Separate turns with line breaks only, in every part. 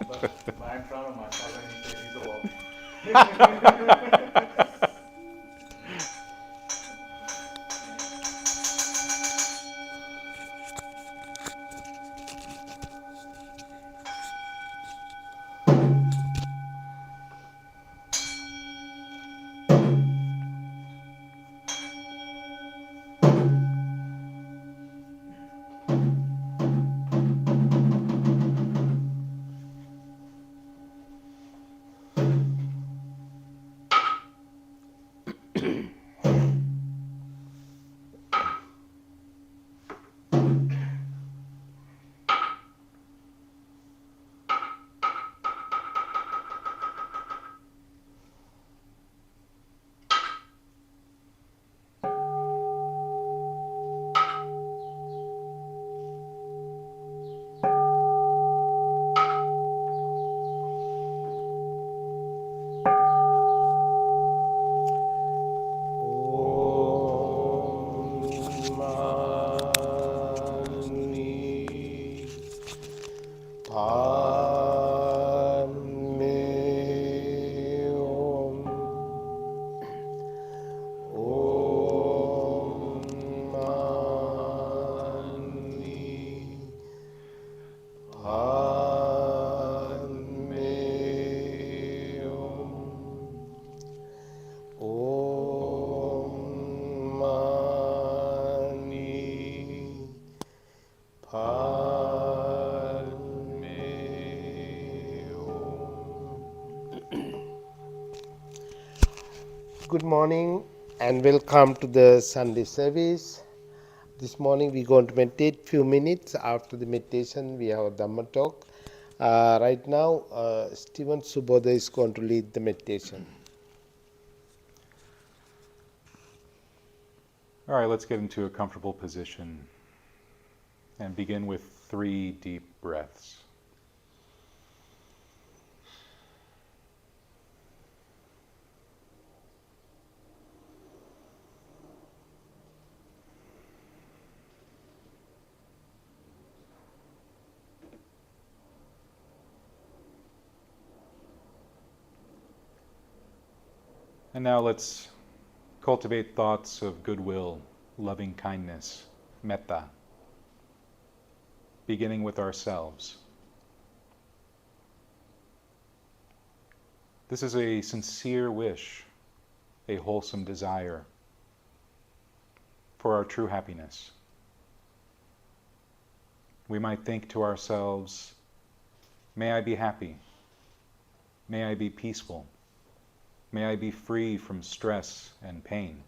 But I'm proud of myself when he says he's a wolf.
Good morning and welcome to the Sunday service. This morning we're going to meditate few minutes. After the meditation we have a Dhamma talk. Right now Stephen Subodha is going to lead the meditation.
All right, let's get into a comfortable position and begin with 3 deep breaths. And now let's cultivate thoughts of goodwill, loving kindness, metta, beginning with ourselves. This is a sincere wish, a wholesome desire for our true happiness. We might think to ourselves, may I be happy, may I be peaceful, may I be free from stress and pain,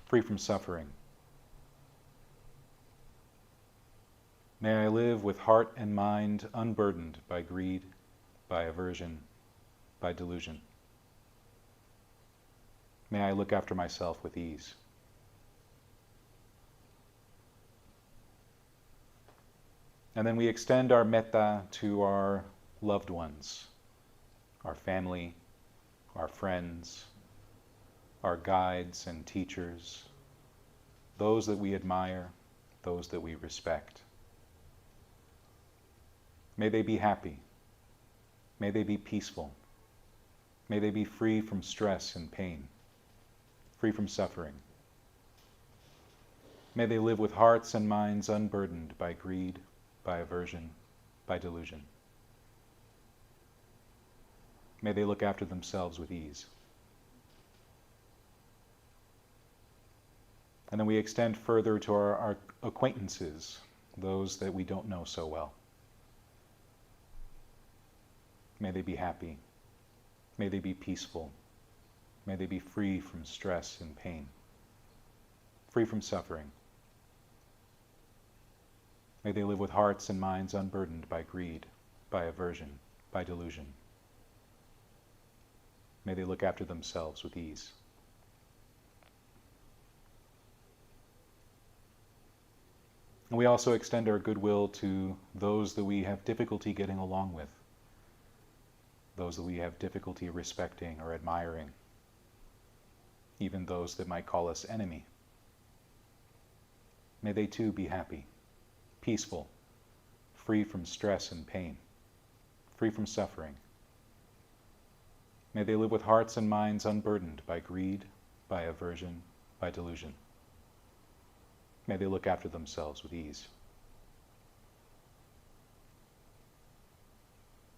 free from suffering. May I live with heart and mind unburdened by greed, by aversion, by delusion. May I look after myself with ease. And then we extend our metta to our loved ones, our family, our friends, our guides and teachers, those that we admire, those that we respect. May they be happy. May they be peaceful. May they be free from stress and pain, free from suffering. May they live with hearts and minds unburdened by greed, by aversion, by delusion. May they look after themselves with ease. And then we extend further to our acquaintances, those that we don't know so well. May they be happy. May they be peaceful. May they be free from stress and pain, free from suffering. May they live with hearts and minds unburdened by greed, by aversion, by delusion. May they look after themselves with ease. And we also extend our goodwill to those that we have difficulty getting along with, those that we have difficulty respecting or admiring, even those that might call us enemy. May they too be happy, peaceful, free from stress and pain, free from suffering. May they live with hearts and minds unburdened by greed, by aversion, by delusion. May they look after themselves with ease.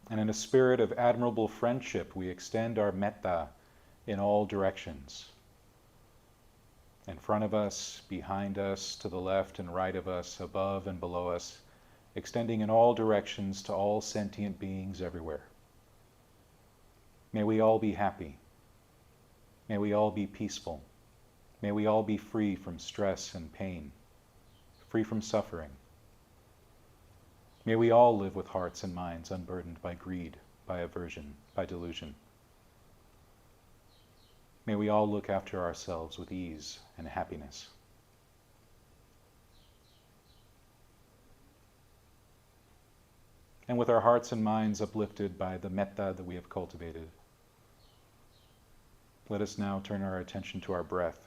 And in a spirit of admirable friendship, we extend our metta in all directions. In front of us, behind us, to the left and right of us, above and below us, extending in all directions to all sentient beings everywhere. May we all be happy. May we all be peaceful. May we all be free from stress and pain, free from suffering. May we all live with hearts and minds unburdened by greed, by aversion, by delusion. May we all look after ourselves with ease and happiness. And with our hearts and minds uplifted by the metta that we have cultivated, let us now turn our attention to our breath.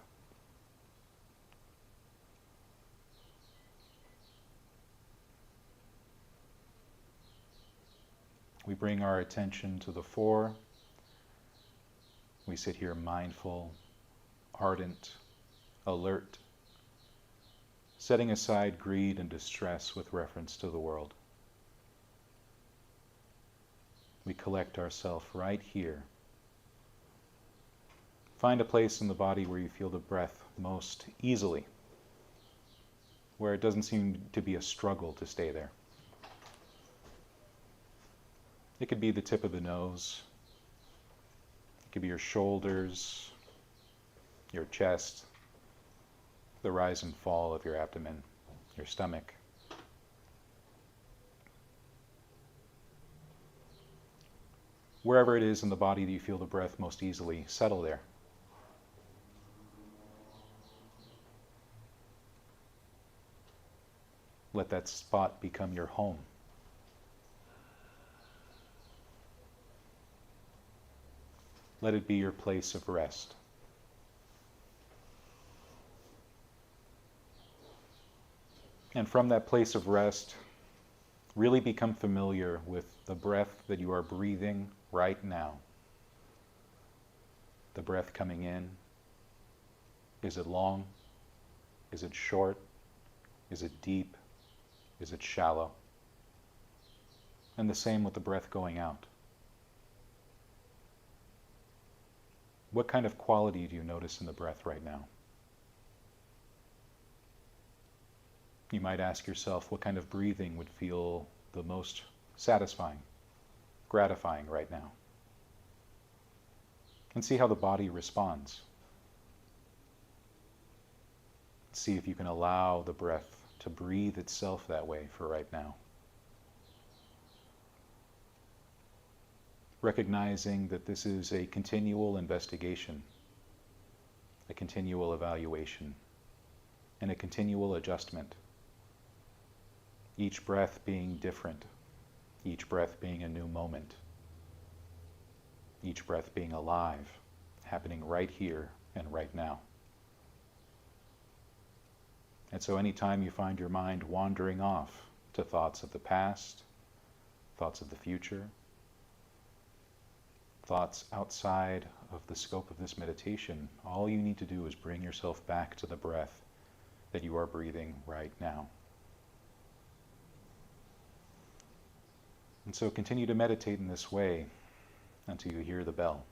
We bring our attention to the fore. We sit here mindful, ardent, alert, setting aside greed and distress with reference to the world. We collect ourselves right here. Find a place in the body where you feel the breath most easily, where it doesn't seem to be a struggle to stay there. It could be the tip of the nose. It could be your shoulders, your chest, the rise and fall of your abdomen, your stomach. Wherever it is in the body that you feel the breath most easily, settle there. Let that spot become your home. Let it be your place of rest. And from that place of rest, really become familiar with the breath that you are breathing right now. The breath coming in. Is it long? Is it short? Is it deep? Is it shallow? And the same with the breath going out. What kind of quality do you notice in the breath right now? You might ask yourself what kind of breathing would feel the most satisfying, gratifying right now. And see how the body responds. See if you can allow the breath to breathe itself that way for right now. Recognizing that this is a continual investigation, a continual evaluation, and a continual adjustment. Each breath being different, each breath being a new moment, each breath being alive, happening right here and right now. And so anytime you find your mind wandering off to thoughts of the past, thoughts of the future, thoughts outside of the scope of this meditation, all you need to do is bring yourself back to the breath that you are breathing right now. And so continue to meditate in this way until you hear the bell.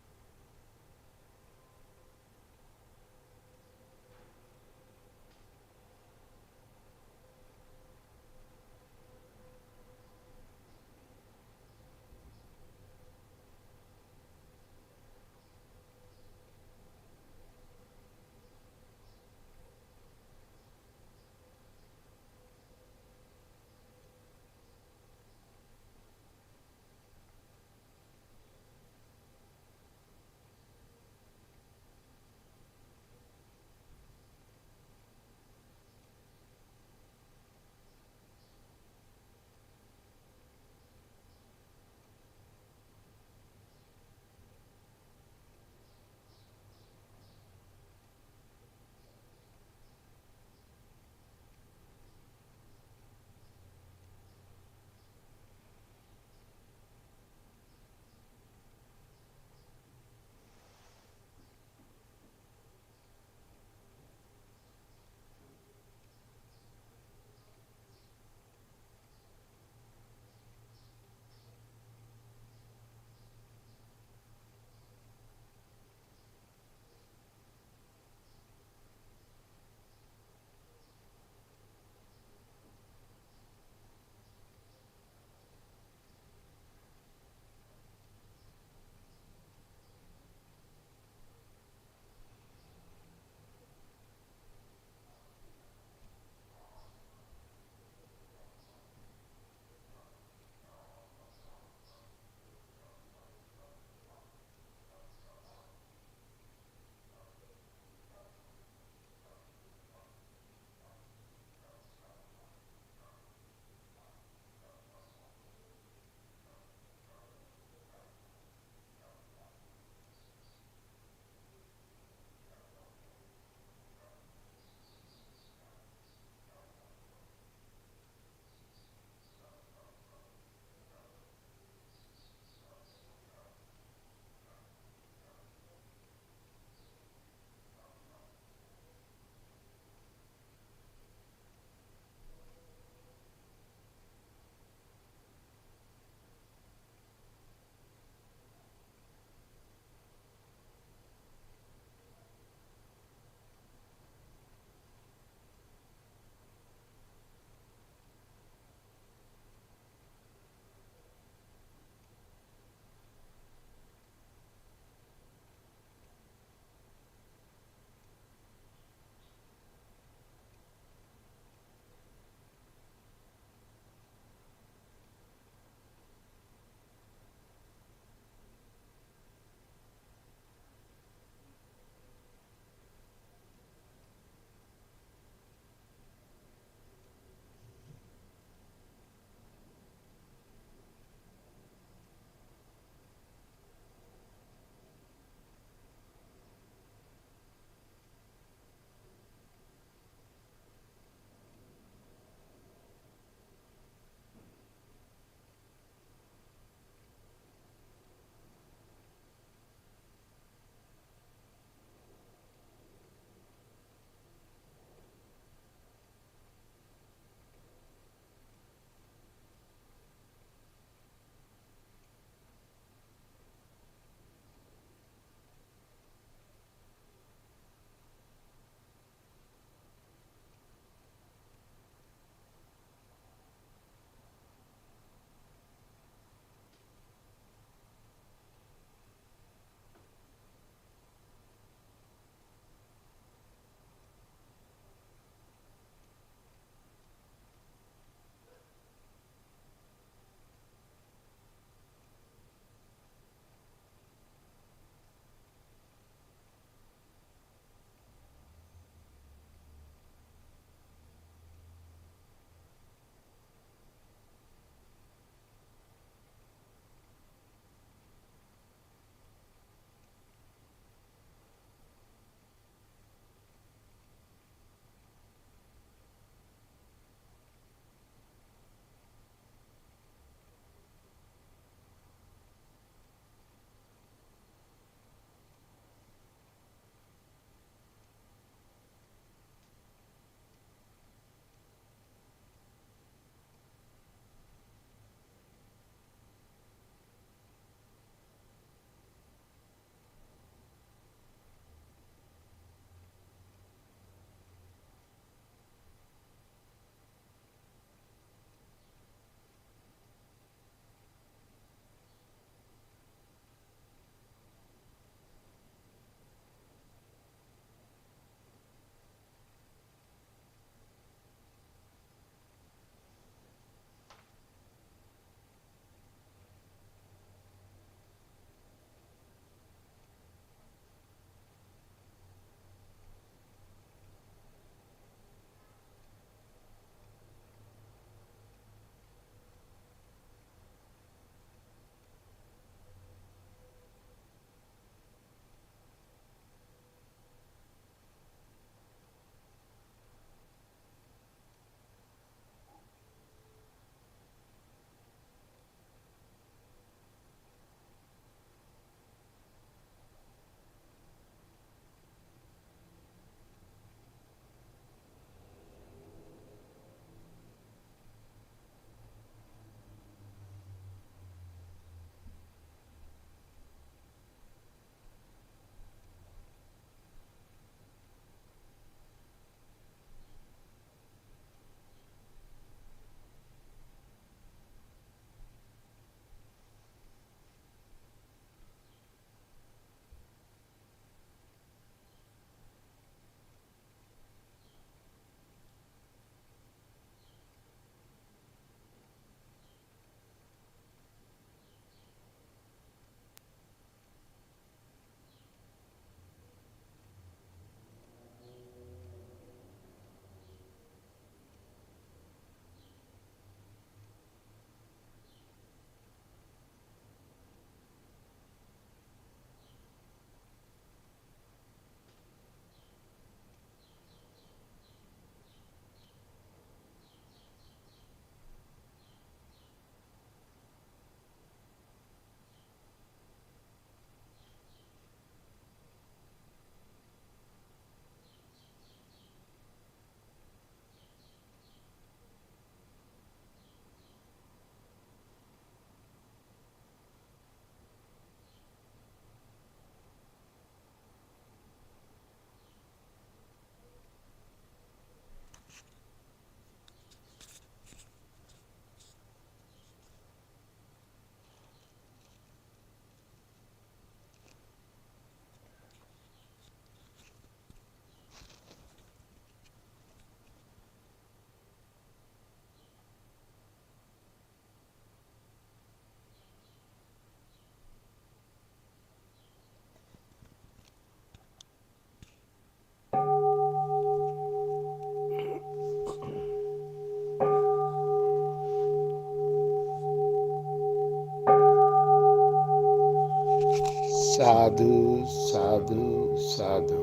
Sadhu, sadhu, sadhu.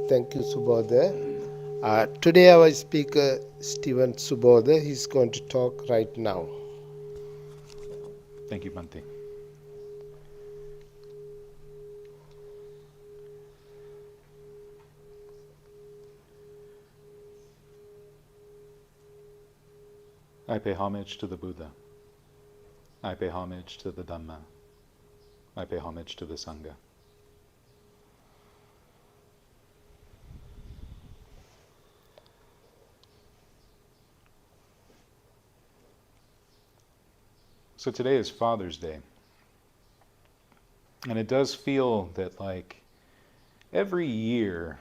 Thank you, Subodha. Today our speaker, Stephen Subodha, he's going to talk right now.
Thank you, Bhante. I pay homage to the Buddha. I pay homage to the Dhamma. I pay homage to the Sangha. So today is Father's Day. And it does feel that, like, every year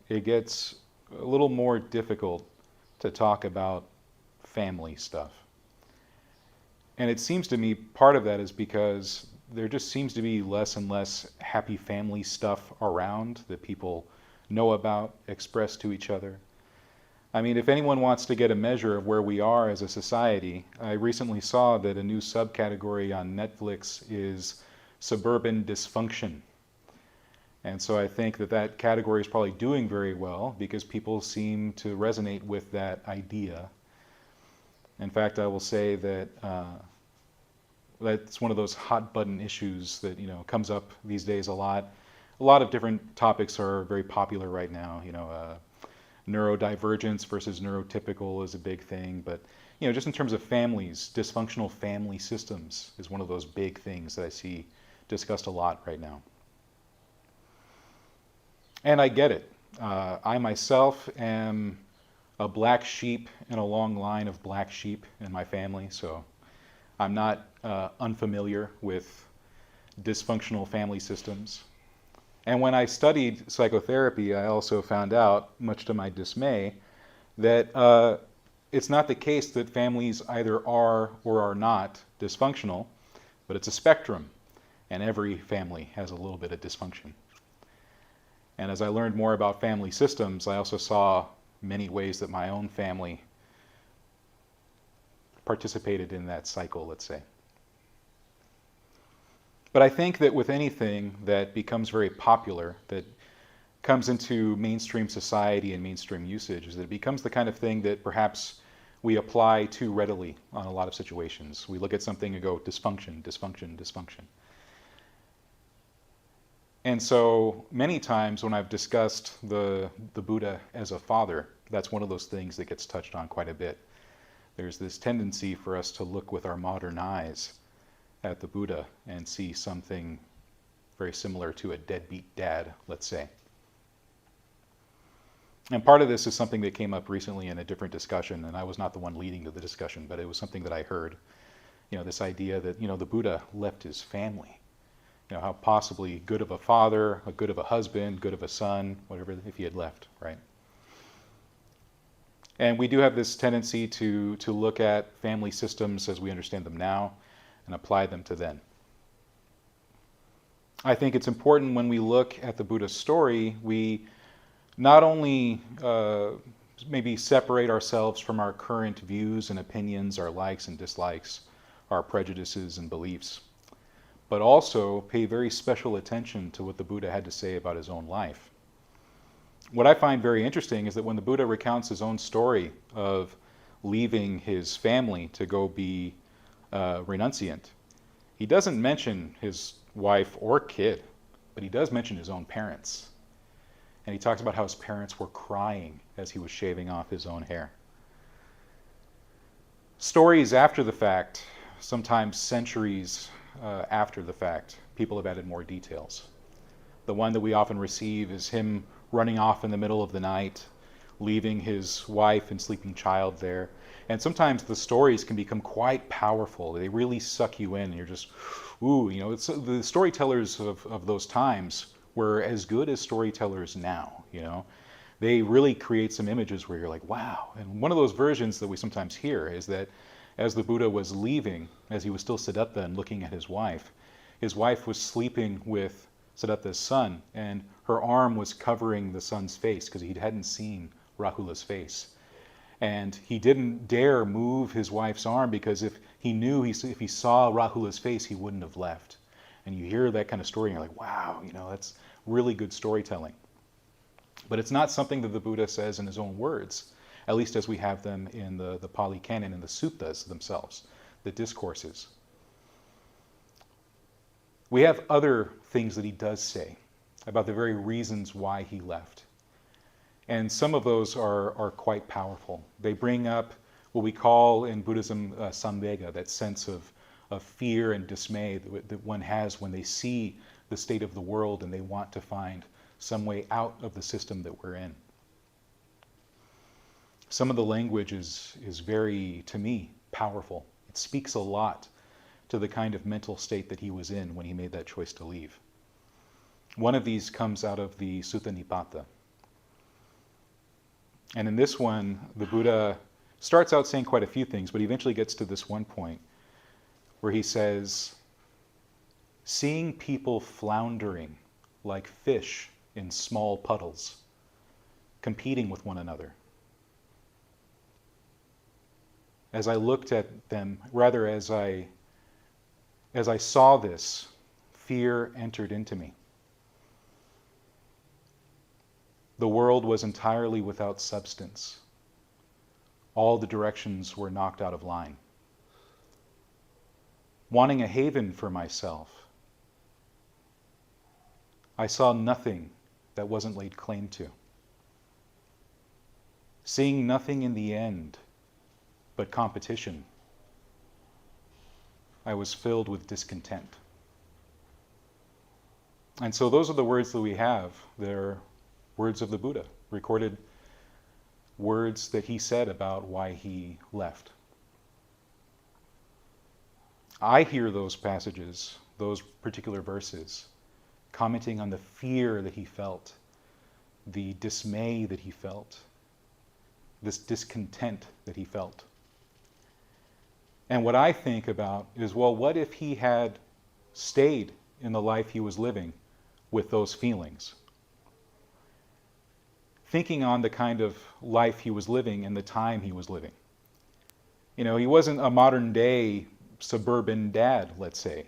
it gets a little more difficult to talk about family stuff. And it seems to me part of that is because there just seems to be less and less happy family stuff around that people know about, express to each other. I mean, if anyone wants to get a measure of where we are as a society, I recently saw that a new subcategory on Netflix is suburban dysfunction. And so I think that that category is probably doing very well because people seem to resonate with that idea. In fact, I will say that that's one of those hot button issues that comes up these days a lot. A lot of different topics are very popular right now. Neurodivergence versus neurotypical is a big thing, but just in terms of families, dysfunctional family systems is one of those big things that I see discussed a lot right now. And I get it. I myself am a black sheep in a long line of black sheep in my family, so I'm not unfamiliar with dysfunctional family systems. And when I studied psychotherapy, I also found out, much to my dismay, that it's not the case that families either are or are not dysfunctional, but it's a spectrum, and every family has a little bit of dysfunction. And as I learned more about family systems, I also saw many ways that my own family participated in that cycle, let's say. But I think that with anything that becomes very popular, that comes into mainstream society and mainstream usage, is that it becomes the kind of thing that perhaps we apply too readily on a lot of situations. We look at something and go, dysfunction, dysfunction, dysfunction. And so many times when I've discussed the Buddha as a father, that's one of those things that gets touched on quite a bit. There's this tendency for us to look with our modern eyes at the Buddha and see something very similar to a deadbeat dad, let's say. And part of this is something that came up recently in a different discussion, and I was not the one leading to the discussion, but it was something that I heard. This idea that, the Buddha left his family. How possibly good of a father, a good of a husband, good of a son, whatever, if he had left, right? And we do have this tendency to look at family systems as we understand them now and apply them to then. I think it's important when we look at the Buddha's story, we not only maybe separate ourselves from our current views and opinions, our likes and dislikes, our prejudices and beliefs, but also pay very special attention to what the Buddha had to say about his own life. What I find very interesting is that when the Buddha recounts his own story of leaving his family to go be renunciant, he doesn't mention his wife or kid, but he does mention his own parents. And he talks about how his parents were crying as he was shaving off his own hair. Stories after the fact, sometimes centuries after the fact, people have added more details. The one that we often receive is him running off in the middle of the night, leaving his wife and sleeping child there. And sometimes the stories can become quite powerful. They really suck you in, and you're just, ooh, it's, the storytellers of those times were as good as storytellers now, They really create some images where you're like, wow. And one of those versions that we sometimes hear is that as the Buddha was leaving, as he was still Siddhartha and looking at his wife was sleeping with Siddhartha's son, and her arm was covering the son's face because he hadn't seen Rahula's face. And he didn't dare move his wife's arm because if he knew, if he saw Rahula's face, he wouldn't have left. And you hear that kind of story and you're like, wow, that's really good storytelling. But it's not something that the Buddha says in his own words, at least as we have them in the Pali Canon and the suttas themselves, the discourses. We have other things that he does say about the very reasons why he left. And some of those are quite powerful. They bring up what we call in Buddhism samvega, that sense of fear and dismay that one has when they see the state of the world and they want to find some way out of the system that we're in. Some of the language is very, to me, powerful. It speaks a lot to the kind of mental state that he was in when he made that choice to leave. One of these comes out of the Sutta Nipata. And in this one, the Buddha starts out saying quite a few things, but he eventually gets to this one point where he says, seeing people floundering like fish in small puddles, competing with one another. As I looked at them, rather as I saw this, fear entered into me. The world was entirely without substance. All the directions were knocked out of line. Wanting a haven for myself, I saw nothing that wasn't laid claim to. Seeing nothing in the end but competition, I was filled with discontent. And so those are the words that we have. They're words of the Buddha, recorded words that he said about why he left. I hear those passages, those particular verses, commenting on the fear that he felt, the dismay that he felt, this discontent that he felt. And what I think about is, well, what if he had stayed in the life he was living with those feelings? Thinking on the kind of life he was living and the time he was living. He wasn't a modern day suburban dad, let's say.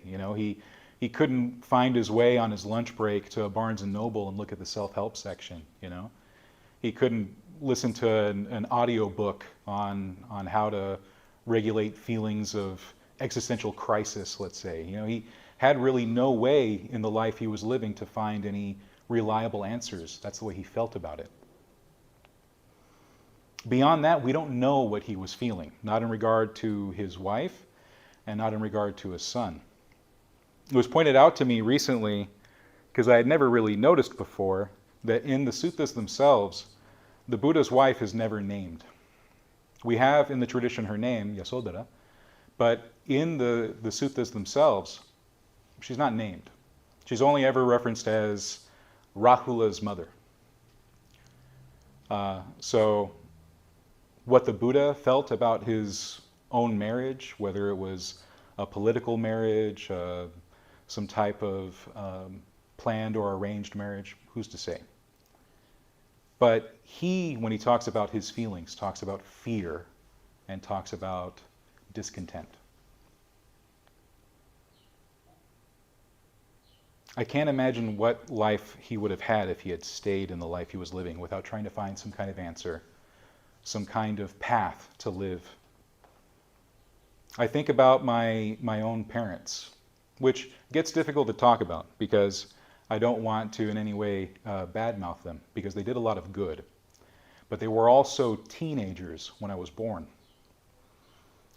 He couldn't find his way on his lunch break to a Barnes and Noble and look at the self-help section. He couldn't listen to an audio book on how to regulate feelings of existential crisis, let's say. He had really no way in the life he was living to find any reliable answers. That's the way he felt about it. Beyond that, we don't know what he was feeling, not in regard to his wife and not in regard to his son. It was pointed out to me recently, because I had never really noticed before, that in the suttas themselves, the Buddha's wife is never named. We have in the tradition her name, Yasodhara, but in the suttas themselves, she's not named. She's only ever referenced as Rahula's mother. So what the Buddha felt about his own marriage, whether it was a political marriage, some type of planned or arranged marriage, who's to say? But he, when he talks about his feelings, talks about fear and talks about discontent. I can't imagine what life he would have had if he had stayed in the life he was living without trying to find some kind of answer, some kind of path to live. I think about my own parents, which gets difficult to talk about because I don't want to in any way badmouth them, because they did a lot of good. But they were also teenagers when I was born.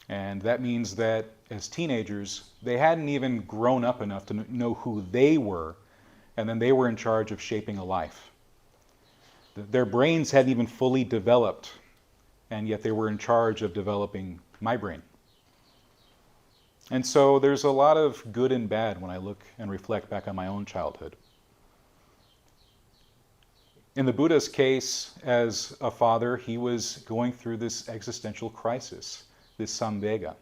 And that means that as teenagers, they hadn't even grown up enough to know who they were, and then they were in charge of shaping a life. Their brains hadn't even fully developed, and yet they were in charge of developing my brain. And so there's a lot of good and bad when I look and reflect back on my own childhood. In the Buddha's case, as a father, he was going through this existential crisis, this samvega.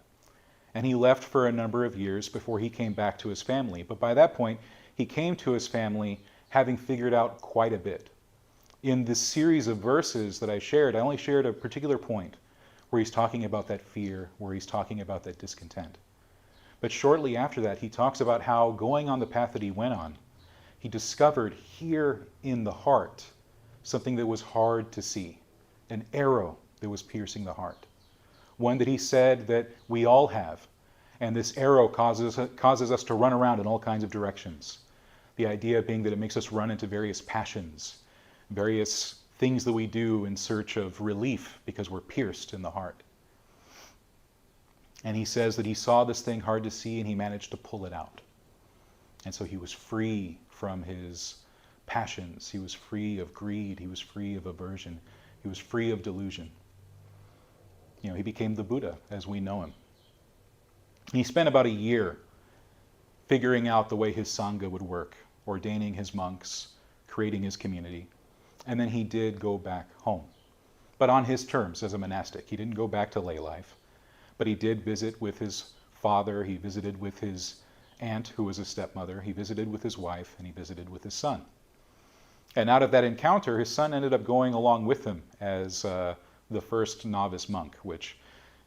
And he left for a number of years before he came back to his family. But by that point, he came to his family having figured out quite a bit. In this series of verses that I shared, I only shared a particular point where he's talking about that fear, where he's talking about that discontent. But shortly after that, he talks about how going on the path that he went on, he discovered here in the heart something that was hard to see, an arrow that was piercing the heart, one that he said that we all have. And this arrow causes us to run around in all kinds of directions. The idea being that it makes us run into various passions, various things that we do in search of relief because we're pierced in the heart. And he says that he saw this thing hard to see and he managed to pull it out. And so he was free from his passions. He was free of greed. He was free of aversion. He was free of delusion. He became the Buddha as we know him. He spent about a year figuring out the way his Sangha would work, ordaining his monks, creating his community. And then he did go back home, but on his terms as a monastic. He didn't go back to lay life, but he did visit with his father. He visited with his aunt, who was a stepmother. He visited with his wife, and he visited with his son. And out of that encounter, his son ended up going along with him as the first novice monk, which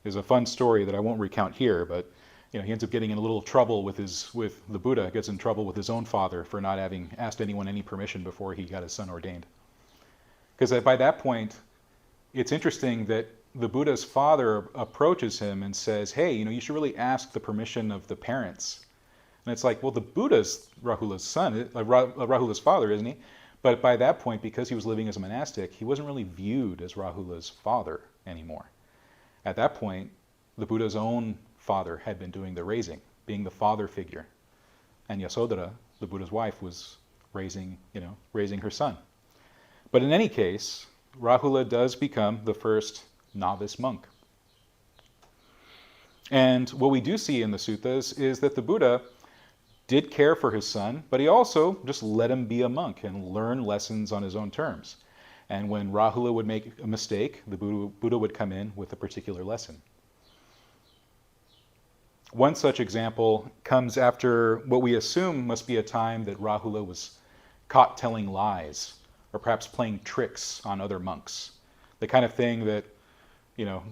is a fun story that I won't recount here, but he ends up getting in a little trouble with the Buddha, gets in trouble with his own father for not having asked anyone any permission before he got his son ordained. Because by that point, it's interesting that the Buddha's father approaches him and says, hey, you should really ask the permission of the parents. And it's like, well, the Buddha's Rahula's son, Rahula's father, isn't he? But by that point, because he was living as a monastic, he wasn't really viewed as Rahula's father anymore. At that point, the Buddha's own father had been doing the raising, being the father figure. And Yasodhara, the Buddha's wife, was raising her son. But in any case, Rahula does become the first novice monk. And what we do see in the suttas is that the Buddha did care for his son, but he also just let him be a monk and learn lessons on his own terms. And when Rahula would make a mistake, the Buddha would come in with a particular lesson. One such example comes after what we assume must be a time that Rahula was caught telling lies, or perhaps playing tricks on other monks. The kind of thing that,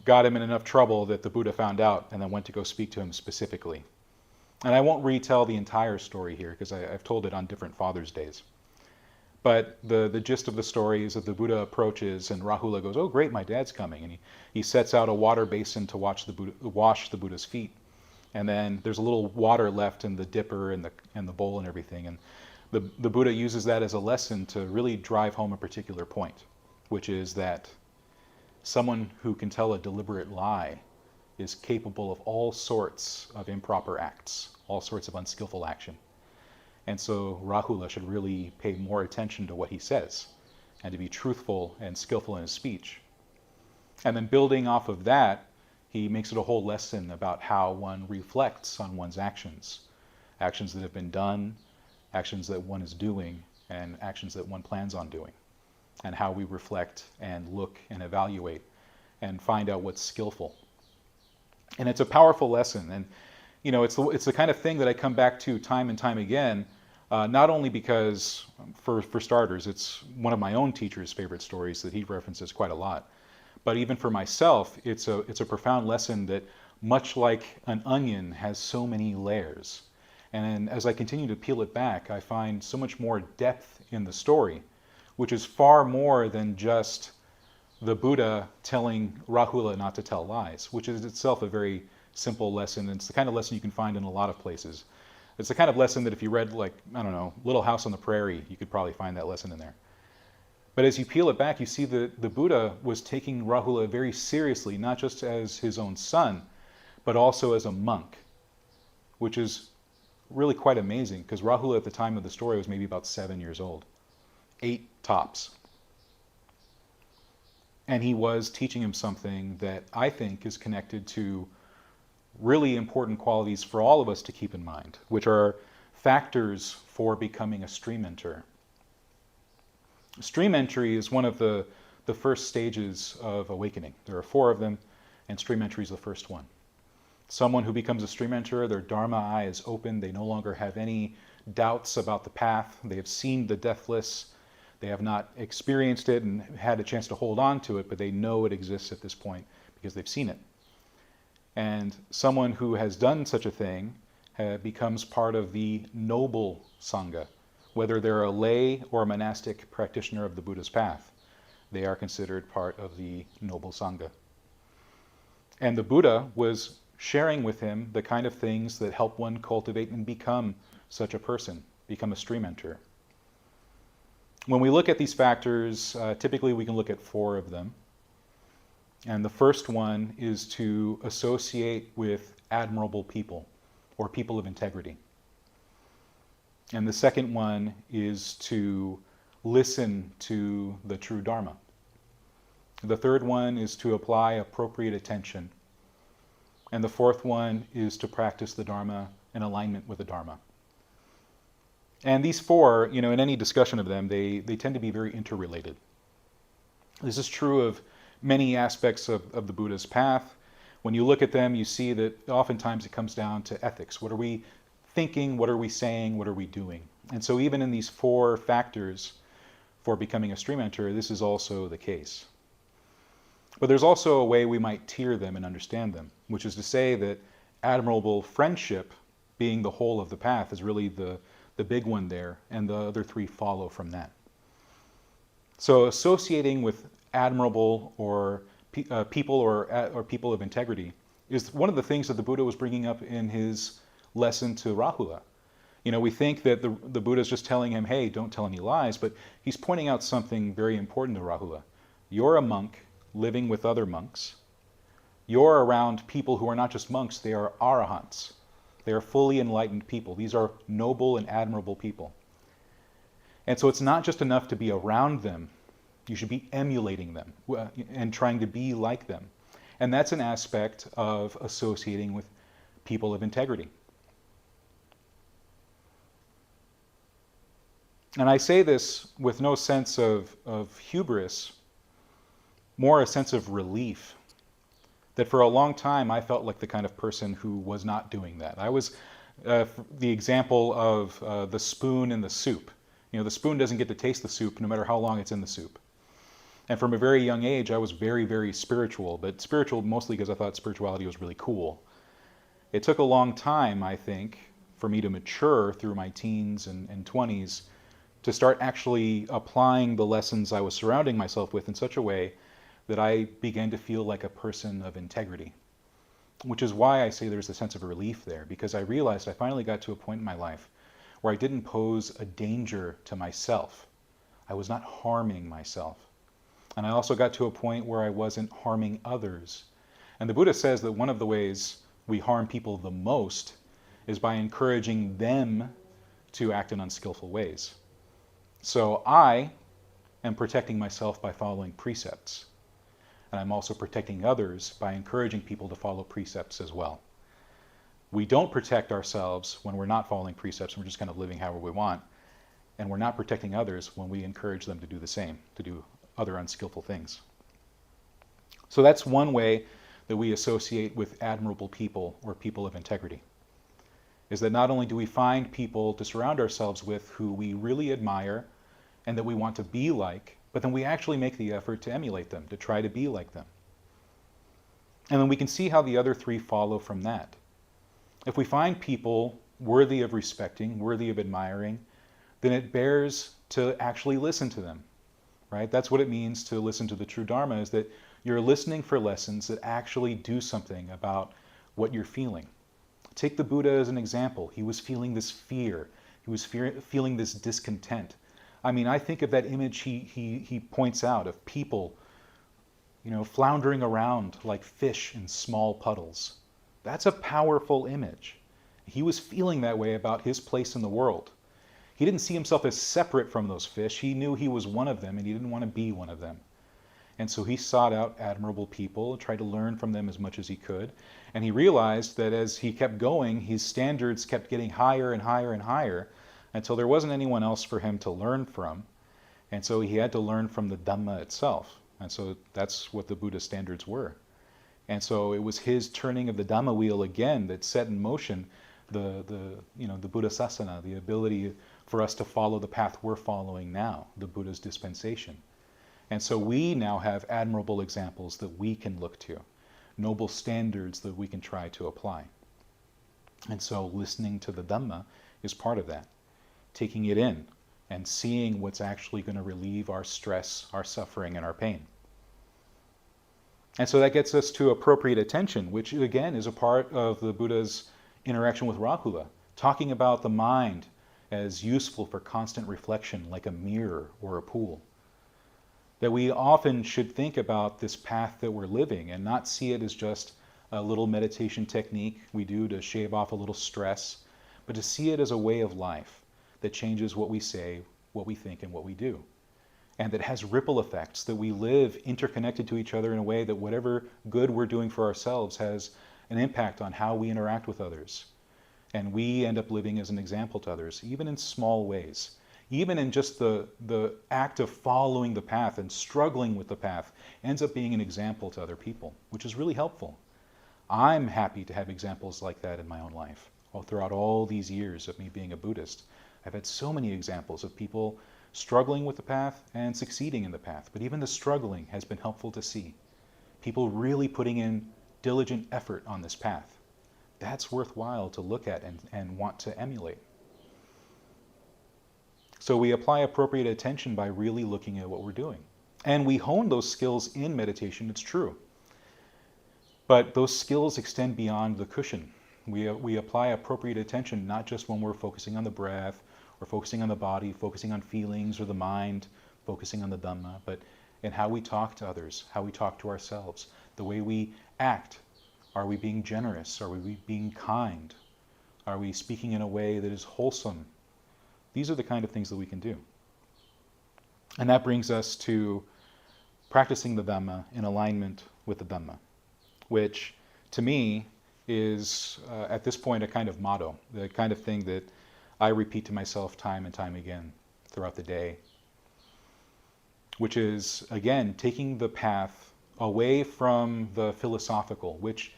got him in enough trouble that the Buddha found out and then went to go speak to him specifically. And I won't retell the entire story here because I've told it on different Father's Days. But the gist of the story is that the Buddha approaches and Rahula goes, oh great, my dad's coming. And he sets out a water basin to wash the Buddha's feet. And then there's a little water left in the dipper and the bowl and everything. And the Buddha uses that as a lesson to really drive home a particular point, which is that someone who can tell a deliberate lie is capable of all sorts of improper acts, all sorts of unskillful action. And so Rahula should really pay more attention to what he says and to be truthful and skillful in his speech. And then building off of that, he makes it a whole lesson about how one reflects on one's actions. Actions that have been done, actions that one is doing, and actions that one plans on doing. And how we reflect and look and evaluate and find out what's skillful. And it's a powerful lesson. And it's the kind of thing that I come back to time and time again, not only because, for starters, it's one of my own teacher's favorite stories that he references quite a lot, but even for myself, it's a profound lesson that, much like an onion, has so many layers. And as I continue to peel it back, I find so much more depth in the story, which is far more than just the Buddha telling Rahula not to tell lies, which is itself a very simple lesson. It's the kind of lesson you can find in a lot of places. It's the kind of lesson that if you read, Little House on the Prairie, you could probably find that lesson in there. But as you peel it back, you see that the Buddha was taking Rahula very seriously, not just as his own son, but also as a monk, which is really quite amazing, because Rahula at the time of the story was maybe about 7 years old, 8 tops. And he was teaching him something that I think is connected to really important qualities for all of us to keep in mind, which are factors for becoming a stream enterer. Stream entry is one of the first stages of awakening. There are 4 of them, and stream entry is the first one. Someone who becomes a stream enterer, their Dharma eye is open. They no longer have any doubts about the path. They have seen the deathless. They have not experienced it and had a chance to hold on to it, but they know it exists at this point because they've seen it. And someone who has done such a thing becomes part of the noble Sangha. Whether they're a lay or a monastic practitioner of the Buddha's path, they are considered part of the noble Sangha. And the Buddha was sharing with him the kind of things that help one cultivate and become such a person, become a stream enter. When we look at these factors, typically we can look at 4 of them. And the first one is to associate with admirable people or people of integrity. And the second one is to listen to the true Dharma. The third one is to apply appropriate attention. And the fourth one is to practice the Dharma in alignment with the Dharma. And these 4, in any discussion of them, they tend to be very interrelated. This is true of many aspects of the Buddha's path. When you look at them, you see that oftentimes it comes down to ethics. What are we thinking? What are we saying? What are we doing? And so even in these 4 factors for becoming a stream enter, this is also the case. But there's also a way we might tier them and understand them, which is to say that admirable friendship, being the whole of the path, is really the big one there, and the other 3 follow from that. So associating with admirable or people or people of integrity is one of the things that the Buddha was bringing up in his lesson to Rahula. We think that the Buddha is just telling him, hey, don't tell any lies, but he's pointing out something very important to Rahula. You're a monk living with other monks. You're around people who are not just monks, they are arahants. They are fully enlightened people. These are noble and admirable people. And so it's not just enough to be around them. You should be emulating them and trying to be like them. And that's an aspect of associating with people of integrity. And I say this with no sense of hubris, more a sense of relief. That for a long time I felt like the kind of person who was not doing that. I was the example of the spoon in the soup. The spoon doesn't get to taste the soup no matter how long it's in the soup. And from a very young age, I was very, very spiritual, but spiritual mostly because I thought spirituality was really cool. It took a long time, I think, for me to mature through my teens and 20s to start actually applying the lessons I was surrounding myself with in such a way that I began to feel like a person of integrity. Which is why I say there's a sense of relief there, because I realized I finally got to a point in my life where I didn't pose a danger to myself. I was not harming myself. And I also got to a point where I wasn't harming others. And the Buddha says that one of the ways we harm people the most is by encouraging them to act in unskillful ways. So I am protecting myself by following precepts. And I'm also protecting others by encouraging people to follow precepts as well. We don't protect ourselves when we're not following precepts, we're just kind of living however we want. And we're not protecting others when we encourage them to do the same, to do other unskillful things. So that's one way that we associate with admirable people or people of integrity, is that not only do we find people to surround ourselves with who we really admire and that we want to be like, but then we actually make the effort to emulate them, to try to be like them. And then we can see how the other 3 follow from that. If we find people worthy of respecting, worthy of admiring, then it bears to actually listen to them, right? That's what it means to listen to the true Dharma, is that you're listening for lessons that actually do something about what you're feeling. Take the Buddha as an example. He was feeling this fear. He was feeling this discontent. I mean, I think of that image he points out of people, floundering around like fish in small puddles. That's a powerful image. He was feeling that way about his place in the world. He didn't see himself as separate from those fish. He knew he was one of them and he didn't want to be one of them. And so he sought out admirable people, tried to learn from them as much as he could. And he realized that as he kept going, his standards kept getting higher and higher and higher until there wasn't anyone else for him to learn from. And so he had to learn from the Dhamma itself. And so that's what the Buddha's standards were. And so it was his turning of the Dhamma wheel again that set in motion the Buddha Sasana, the ability for us to follow the path we're following now, the Buddha's dispensation. And so we now have admirable examples that we can look to, noble standards that we can try to apply. And so listening to the Dhamma is part of that, taking it in and seeing what's actually going to relieve our stress, our suffering, and our pain. And so that gets us to appropriate attention, which again is a part of the Buddha's interaction with Rahula, talking about the mind as useful for constant reflection, like a mirror or a pool. That we often should think about this path that we're living and not see it as just a little meditation technique we do to shave off a little stress, but to see it as a way of life that changes what we say, what we think, and what we do. And that has ripple effects, that we live interconnected to each other in a way that whatever good we're doing for ourselves has an impact on how we interact with others. And we end up living as an example to others, even in small ways. Even in just the act of following the path and struggling with the path ends up being an example to other people, which is really helpful. I'm happy to have examples like that in my own life. Throughout all these years of me being a Buddhist, I've had so many examples of people struggling with the path and succeeding in the path. But even the struggling has been helpful to see. People really putting in diligent effort on this path. That's worthwhile to look at and want to emulate. So we apply appropriate attention by really looking at what we're doing. And we hone those skills in meditation, it's true. But those skills extend beyond the cushion. We apply appropriate attention not just when we're focusing on the breath, or focusing on the body, focusing on feelings or the mind, focusing on the Dhamma, but in how we talk to others, how we talk to ourselves, the way we act. Are we being generous? Are we being kind? Are we speaking in a way that is wholesome? These are the kind of things that we can do. And that brings us to practicing the Dhamma in alignment with the Dhamma, which to me is at this point a kind of motto, the kind of thing that I repeat to myself time and time again throughout the day, which is, again, taking the path away from the philosophical, which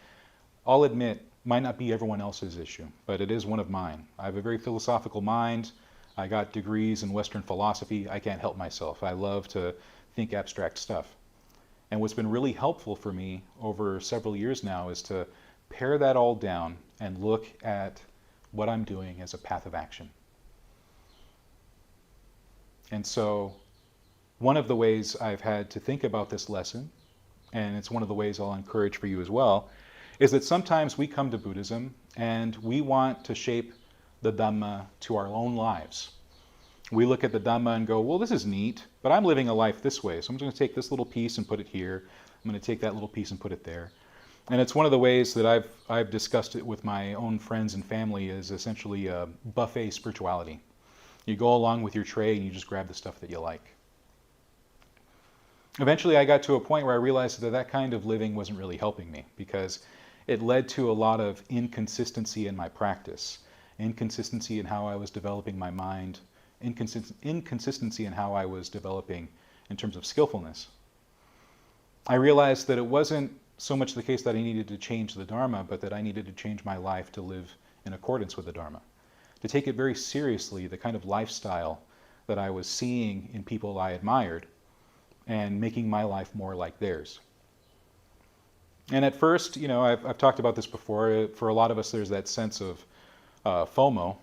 I'll admit might not be everyone else's issue, but it is one of mine. I have a very philosophical mind. I got degrees in Western philosophy. I can't help myself. I love to think abstract stuff. And what's been really helpful for me over several years now is to pare that all down and look at what I'm doing as a path of action. And so one of the ways I've had to think about this lesson, and it's one of the ways I'll encourage for you as well, is that sometimes we come to Buddhism and we want to shape the Dhamma to our own lives. We look at the Dhamma and go, well, this is neat, but I'm living a life this way, so I'm going to take this little piece and put it here. I'm going to take that little piece and put it there. And it's one of the ways that I've discussed it with my own friends and family is essentially a buffet spirituality. You go along with your tray and you just grab the stuff that you like. Eventually I got to a point where I realized that that kind of living wasn't really helping me because it led to a lot of inconsistency in my practice, inconsistency in how I was developing my mind, inconsistency in how I was developing in terms of skillfulness. I realized that it wasn't so much the case that I needed to change the Dharma, but that I needed to change my life to live in accordance with the Dharma, to take it very seriously, the kind of lifestyle that I was seeing in people I admired, and making my life more like theirs. And at first, I've talked about this before, for a lot of us there's that sense of FOMO,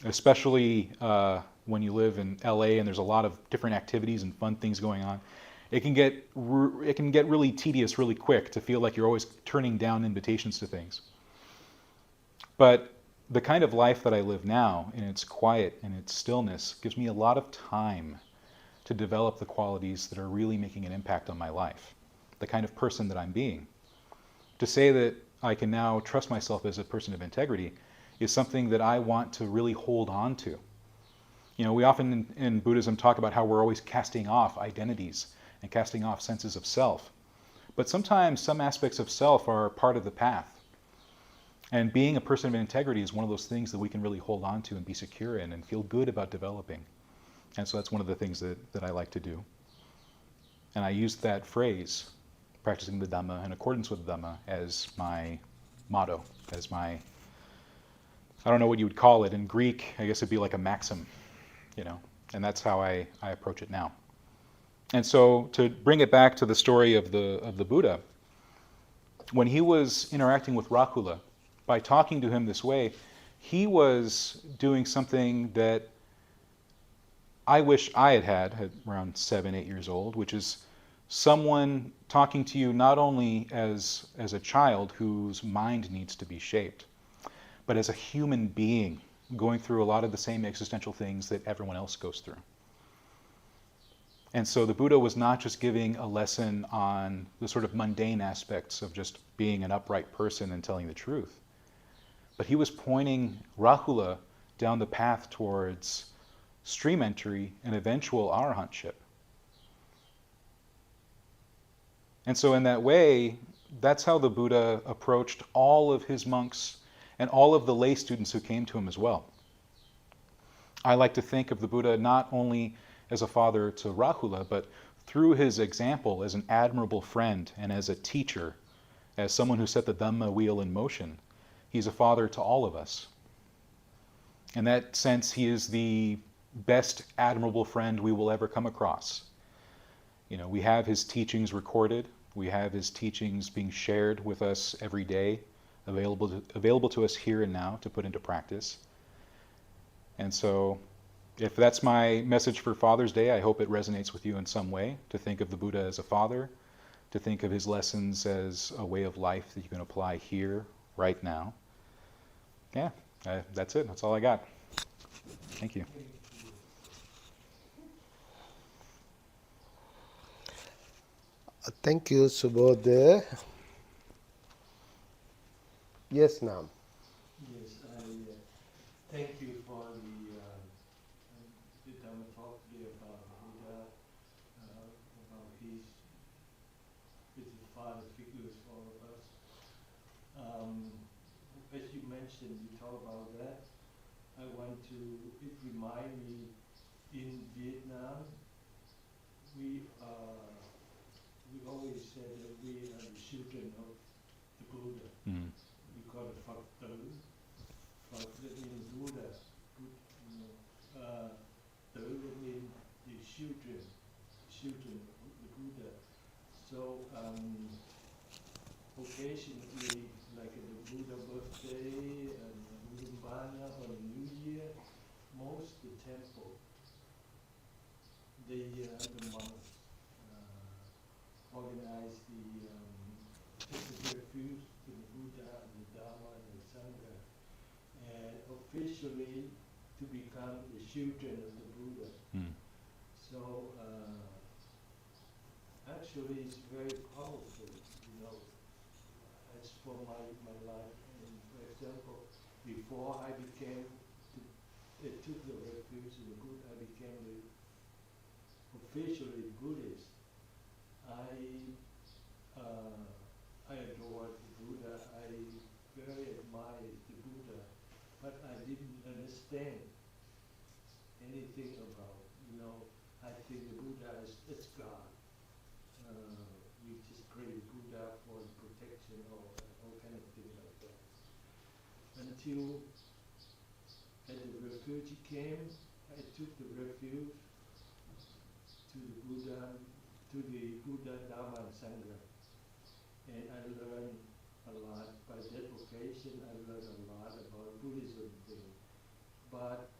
especially when you live in LA and there's a lot of different activities and fun things going on. It can get really tedious really quick to feel like you're always turning down invitations to things. But the kind of life that I live now, in its quiet and its stillness, gives me a lot of time to develop the qualities that are really making an impact on my life, the kind of person that I'm being. To say that I can now trust myself as a person of integrity is something that I want to really hold on to. We often in Buddhism talk about how we're always casting off identities and casting off senses of self. But sometimes some aspects of self are part of the path. And being a person of integrity is one of those things that we can really hold on to and be secure in and feel good about developing. And so that's one of the things that I like to do. And I use that phrase, practicing the Dhamma in accordance with the Dhamma, as my motto, as my, I don't know what you would call it. In Greek, I guess it'd be like a maxim, and that's how I approach it now. And so to bring it back to the story of the Buddha, when he was interacting with Rahula, by talking to him this way, he was doing something that I wish I had had at around 7, 8 years old, which is someone talking to you not only as a child whose mind needs to be shaped, but as a human being going through a lot of the same existential things that everyone else goes through. And so the Buddha was not just giving a lesson on the sort of mundane aspects of just being an upright person and telling the truth, but he was pointing Rahula down the path towards stream entry and eventual arahantship. And so in that way, that's how the Buddha approached all of his monks and all of the lay students who came to him as well. I like to think of the Buddha not only as a father to Rahula, but through his example as an admirable friend and as a teacher, as someone who set the Dhamma wheel in motion. He's a father to all of us. In that sense, he is the best admirable friend we will ever come across. You know, we have his teachings recorded. We have his teachings being shared with us every day, available to us here and now to put into practice. And so, if that's my message for Father's Day, I hope it resonates with you in some way, to think of the Buddha as a father, to think of his lessons as a way of life that you can apply here, right now. Yeah, that's it. That's all I got. Thank you.
Thank you, Subodha. Yes, Nam.
Yes, I thank you for the Dhamma talk today about Buddha, about his father figures for all of us. As you mentioned, you talk about that. It remind me in Vietnam, we always said that we are the children of the Buddha.
Mm.
We call it Phật tử. Phật that means Buddha. Tử that means the children of the Buddha. So occasionally, like at the Buddha birthday and Buddha or the New Year, most the temple, the monks organize the refuge to the Buddha and the Dhamma and the Sangha, and officially to become the children of the Buddha.
Mm.
So actually it's very powerful, as for my life. And for example, before I took the refuge in the Buddha, I became officially Buddhist. I adored the Buddha. I very admired the Buddha, but I didn't understand anything about. I think the Buddha is God. We just created Buddha for protection or all kind of things like that. Until at the refuge came, I took the refuge to the Buddha, Dhamma and Sangha. And I learned a lot. By that occasion, I learned a lot about Buddhism thing. But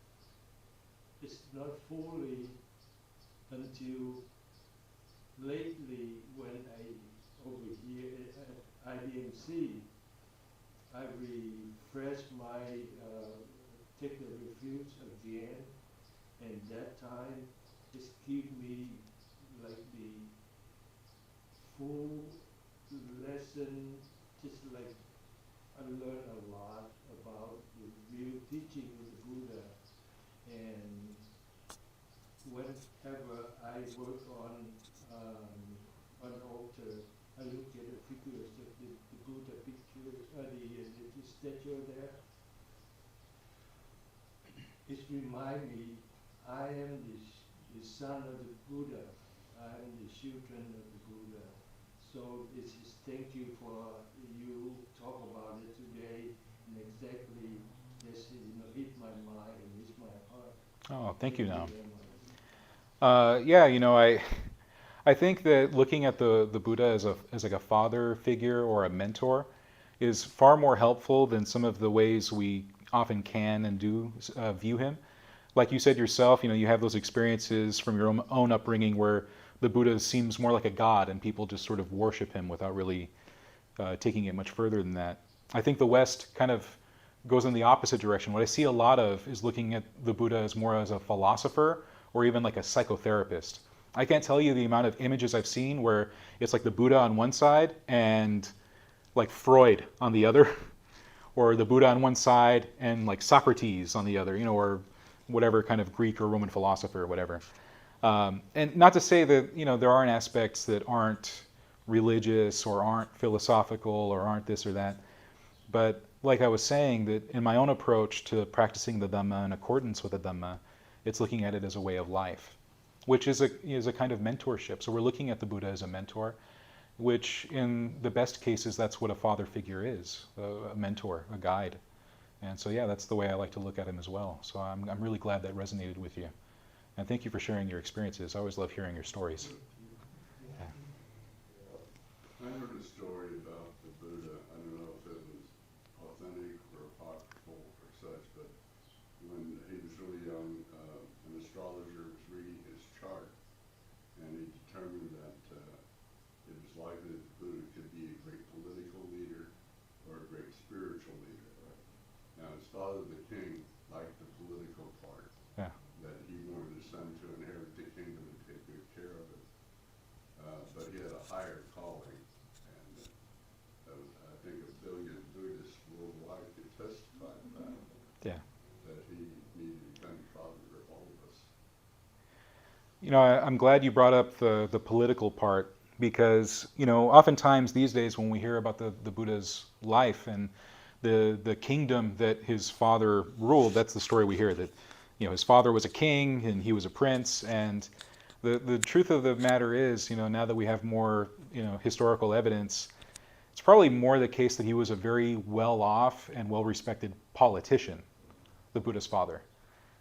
it's not fully until lately when over here at IBMC, I refreshed take the refuge again, and that time just give me like the full lesson, just like I learned a lot about the real teaching of the Buddha. And whenever I work on altar, I look at the figures of the Buddha pictures, the statue there. It reminds me, I am the son of the Buddha. I am the children of the Buddha. So it's just thank you for you talk about it today, and exactly this hit my mind and hit my heart.
Oh, thank you, Nam.
Yeah,
I think that looking at the Buddha as like a father figure or a mentor is far more helpful than some of the ways we often can and do view him. Like you said yourself, you have those experiences from your own upbringing where the Buddha seems more like a god and people just sort of worship him without really taking it much further than that. I think the West kind of goes in the opposite direction. What I see a lot of is looking at the Buddha as more as a philosopher or even like a psychotherapist. I can't tell you the amount of images I've seen where it's like the Buddha on one side and like Freud on the other, or the Buddha on one side and like Socrates on the other, or whatever kind of Greek or Roman philosopher or whatever. And not to say that, there aren't aspects that aren't religious or aren't philosophical or aren't this or that. But like I was saying, that in my own approach to practicing the Dhamma in accordance with the Dhamma, it's looking at it as a way of life, which is a kind of mentorship. So we're looking at the Buddha as a mentor, which in the best cases, that's what a father figure is, a mentor, a guide. And so, yeah, that's the way I like to look at him as well. So I'm really glad that resonated with you. And thank you for sharing your experiences. I always love hearing your stories. Yeah.
I heard a story about the Buddha. I don't know if it was authentic or apocryphal or such, but when he was really young, an astrologer was reading his chart, and he determined that it was likely that the Buddha could be a great political leader or a great spiritual leader. Now, his father, the king, liked the political part.
Yeah.
That he wanted his son to inherit the kingdom and take good care of it. But he had a higher calling, and I think a billion Buddhists worldwide could testify to that.
Yeah.
That he needed to become the father of all of us.
I'm glad you brought up the political part because, oftentimes these days when we hear about the Buddha's life and the kingdom that his father ruled, that's the story we hear, that his father was a king and he was a prince. And the truth of the matter is, now that we have more, historical evidence, it's probably more the case that he was a very well-off and well-respected politician, the Buddha's father.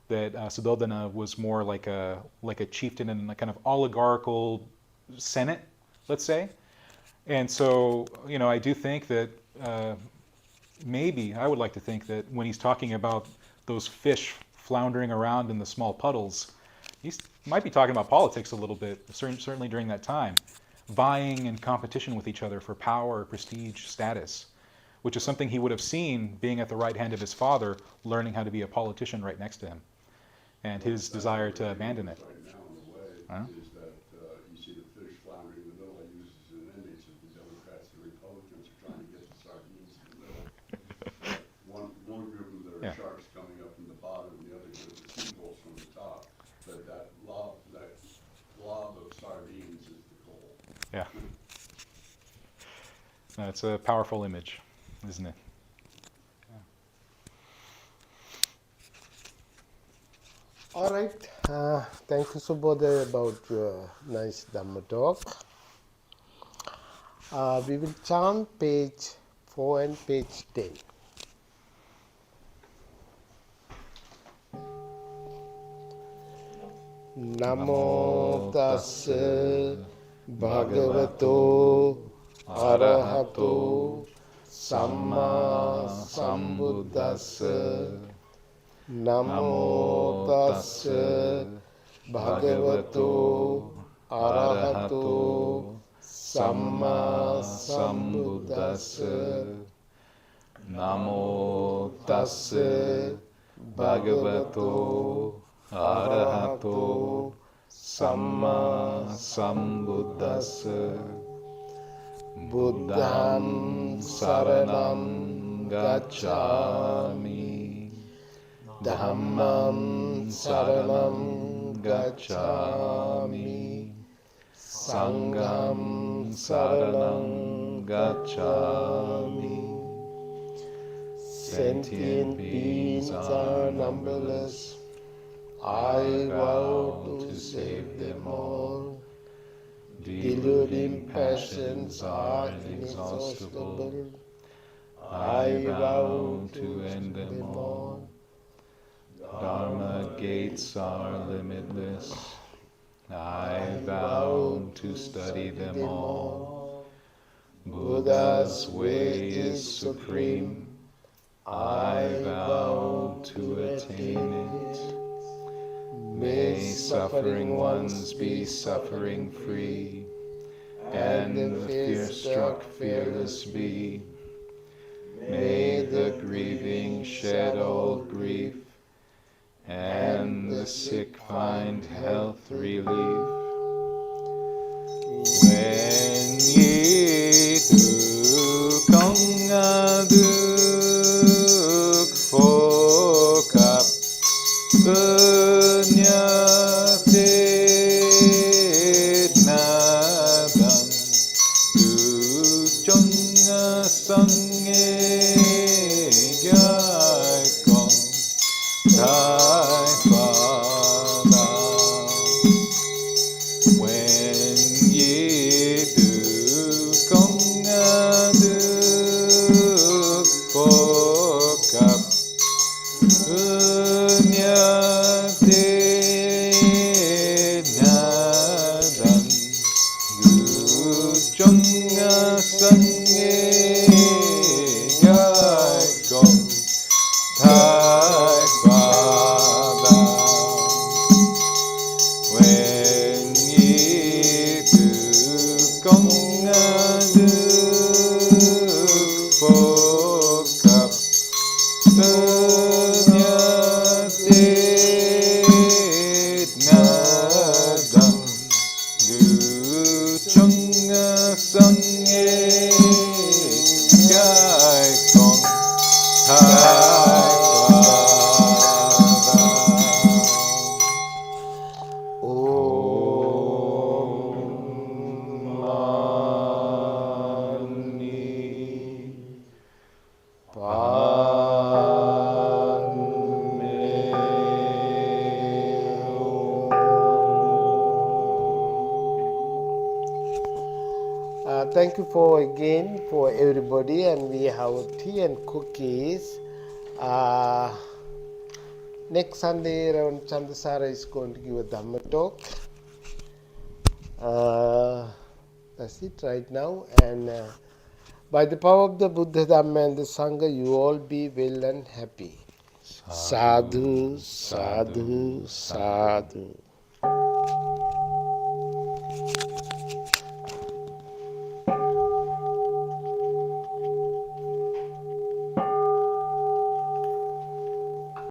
That Subodha was more like a chieftain in a kind of oligarchical senate, let's say. And so, I do think that maybe, I would like to think that when he's talking about those fish floundering around in the small puddles, he might be talking about politics a little bit, certainly during that time, vying in competition with each other for power, prestige, status, which is something he would have seen being at the right hand of his father, learning how to be a politician right next to him, and his desire to abandon it.
Right now, in a way,
Huh?
is that you see the fish floundering in the middle. I use this as an image of the Democrats and Republicans are trying to get the sardines in the middle. One group of them, there are sharks coming up from the bottom, and the other group are seagulls from the top. But that glob of sardines is the goal.
Yeah. No, it's a powerful image, isn't it?
All right. Thank you, Subodha, about your nice Dhamma talk. We will chant page 4 and page 10. Namo tassa bhagavato arahato samma sambuddhassa. Namo tassa bhagavato arahato samma sambuddhassa.
Namo tassa bhagavato arahato samma sambuddhassa. Buddham saranam gacchami. Dhammam saranam gacchami. Sangham saranam gacchami. Sentient beings are numberless. I vow to save them all. Deluding passions are inexhaustible. I vow to end them all. Dharma gates are limitless. I vow to study them all. Buddha's way is supreme. I vow to attain it. May suffering ones be suffering free, and the fear-struck fearless be. May the grieving shed old grief, and the sick find health relief. When ye du kong duk phô cập nya thế na đằng du chung sang nghe gai con thái phà đạo. When ye do kong duk phô cập nya thế na đằng du chung sang nghe gai con thái phà đạo. When ye do kong duk phô cập nya thế na đằng du chung sang nghe gai con thái phà đạo.
Thank you for again for everybody, and we have tea and cookies. Next Sunday, Reverend Chandasara is going to give a Dhamma talk. That's it right now. And by the power of the Buddha, Dhamma and the Sangha, you all be well and happy. Sadhu, sadhu, sadhu.